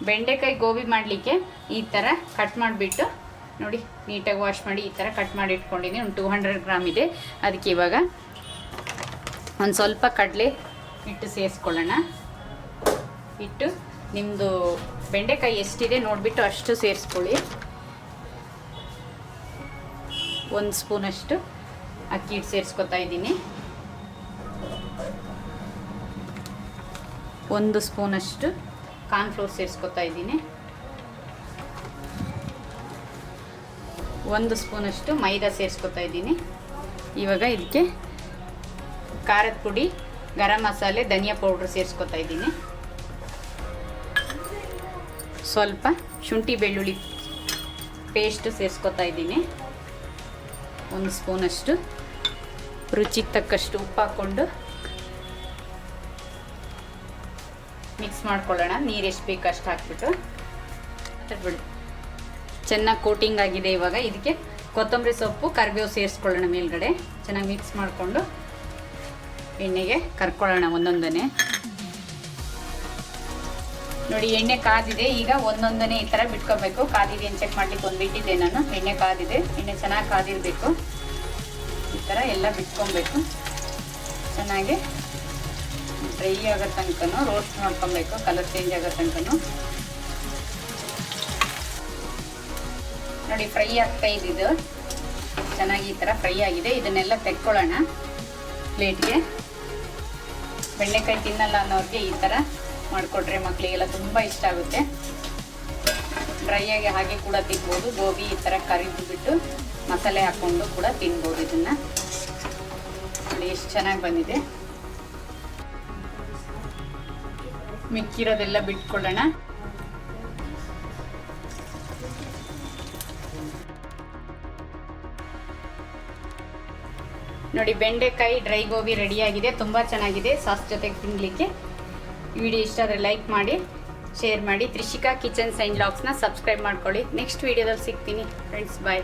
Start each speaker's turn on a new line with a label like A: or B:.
A: ಬೆಂಡೆಕಾಯಿ ಗೋಬಿ ಮಾಡಲಿಕ್ಕೆ ಈ ಥರ ಕಟ್ ಮಾಡಿಬಿಟ್ಟು ನೋಡಿ, ನೀಟಾಗಿ ವಾಶ್ ಮಾಡಿ ಈ ಥರ ಕಟ್ ಮಾಡಿ ಇಟ್ಕೊಂಡಿದ್ದೀನಿ. ಒಂದು 200 ಗ್ರಾಮ್ ಇದೆ. ಅದಕ್ಕೆ ಇವಾಗ ಒಂದು ಸ್ವಲ್ಪ ಕಡಲೆ ಹಿಟ್ಟು ಸೇರಿಸ್ಕೊಳ್ಳೋಣ. ಹಿಟ್ಟು ನಿಮ್ಮದು ಬೆಂಡೆಕಾಯಿ ಎಷ್ಟಿದೆ ನೋಡಿಬಿಟ್ಟು ಅಷ್ಟು ಸೇರಿಸ್ಕೊಳ್ಳಿ. 1 ಸ್ಪೂನಷ್ಟು ಅಕ್ಕಿ ಹಿಟ್ಟು ಸೇರಿಸ್ಕೊತಾ ಇದ್ದೀನಿ. 1 ಸ್ಪೂನಷ್ಟು ಕಾರ್ನ್ಫ್ಲೋರ್ ಸೇರಿಸ್ಕೊತಾ ಇದ್ದೀನಿ. 1 ಸ್ಪೂನಷ್ಟು ಮೈದಾ ಸೇರಿಸ್ಕೊತಾ ಇದ್ದೀನಿ. ಇವಾಗ ಇದಕ್ಕೆ ಖಾರದ ಪುಡಿ, ಗರಂ ಮಸಾಲೆ, ಧನಿಯಾ ಪೌಡ್ರ್ ಸೇರಿಸ್ಕೊತಾ ಇದ್ದೀನಿ. ಸ್ವಲ್ಪ ಶುಂಠಿ ಬೆಳ್ಳುಳ್ಳಿ ಪೇಸ್ಟ್ ಸೇರಿಸ್ಕೊತಾ ಇದ್ದೀನಿ. 1 ಸ್ಪೂನಷ್ಟು ರುಚಿಗೆ ತಕ್ಕಷ್ಟು ಉಪ್ಪು ಹಾಕ್ಕೊಂಡು ಮಿಕ್ಸ್ ಮಾಡ್ಕೊಳ್ಳೋಣ. ನೀರು ಎಷ್ಟು ಬೇಕು ಅಷ್ಟು ಹಾಕ್ಬಿಟ್ಟು ಬಿಡು. ಚೆನ್ನಾಗಿ ಕೋಟಿಂಗ್ ಆಗಿದೆ. ಇವಾಗ ಇದಕ್ಕೆ ಕೊತ್ತಂಬರಿ ಸೊಪ್ಪು, ಕರಿಬೇವು ಸೇರಿಸ್ಕೊಳ್ಳೋಣ ಮೇಲ್ಗಡೆ. ಚೆನ್ನಾಗಿ ಮಿಕ್ಸ್ ಮಾಡಿಕೊಂಡು ಎಣ್ಣೆಗೆ ಕರ್ಕೊಳ್ಳೋಣ ಒಂದೊಂದನೇ. ನೋಡಿ, ಎಣ್ಣೆ ಕಾದಿದೆ. ಈಗ ಒಂದೊಂದನೇ ಈ ಥರ ಬಿಟ್ಕೋಬೇಕು. ಕಾದಿದೆ ಅಂತ ಚೆಕ್ ಮಾಡ್ಲಿಕ್ಕೆ ಒಂದು ಬಿಟ್ಟಿದ್ದೆ ನಾನು. ಎಣ್ಣೆ ಕಾದಿದೆ. ಎಣ್ಣೆ ಚೆನ್ನಾಗಿ ಕಾದಿರಬೇಕು. ಈ ಥರ ಎಲ್ಲ ಬಿಟ್ಕೊಬೇಕು. ಚೆನ್ನಾಗಿ ಡ್ರೈ ಆಗೋ ತನಕನೂ ರೋಸ್ಟ್ ಮಾಡ್ಕೊಬೇಕು. ಕಲರ್ ಚೇಂಜ್ ಆಗೋ ತನಕನೂ ನೋಡಿ, ಫ್ರೈ ಆಗ್ತಾ ಇದ್ದಿದ್ದು ಚೆನ್ನಾಗಿ ಈ ಥರ ಫ್ರೈ ಆಗಿದೆ. ಇದನ್ನೆಲ್ಲ ತೆಕ್ಕೊಳ್ಳೋಣ ಪ್ಲೇಟ್ಗೆ. ಬೆಂಡೆಕಾಯಿ ತಿನ್ನಲ್ಲ ಅನ್ನೋರಿಗೆ ಈ ಥರ ಮಾಡಿಕೊಟ್ರೆ ಮಕ್ಕಳಿಗೆಲ್ಲ ತುಂಬ ಇಷ್ಟ ಆಗುತ್ತೆ. ಡ್ರೈ ಆಗಿ ಹಾಗೆ ಕೂಡ ತಿನ್ಬೋದು. ಗೋಬಿ ಈ ಥರ ಕರಿದು ಬಿಟ್ಟು ಮಸಾಲೆ ಹಾಕ್ಕೊಂಡು ಕೂಡ ತಿನ್ಬೋದು. ಇದನ್ನು ನೋಡಿ ಎಷ್ಟು ಚೆನ್ನಾಗಿ ಬಂದಿದೆ. ಮಿಕ್ಕಿರೋದೆಲ್ಲ ಬಿಟ್ಕೊಳ್ಳೋಣ. ನೋಡಿ, ಬೆಂಡೆಕಾಯಿ ಡ್ರೈ ಗೋಬಿ ರೆಡಿಯಾಗಿದೆ. ತುಂಬ ಚೆನ್ನಾಗಿದೆ ಸಾಸ್ ಜೊತೆಗೆ ತಿನ್ನಲಿಕ್ಕೆ. ವಿಡಿಯೋ ಇಷ್ಟ ಆದರೆ ಲೈಕ್ ಮಾಡಿ, ಶೇರ್ ಮಾಡಿ. ತ್ರಿಷಿಕಾ ಕಿಚನ್ಸ್ ಆ್ಯಂಡ್ ವ್ಲಾಗ್ಸ್ನ ಸಬ್ಸ್ಕ್ರೈಬ್ ಮಾಡ್ಕೊಳ್ಳಿ. ನೆಕ್ಸ್ಟ್ ವಿಡಿಯೋದಲ್ಲಿ ಸಿಗ್ತೀನಿ ಫ್ರೆಂಡ್ಸ್. ಬಾಯ್.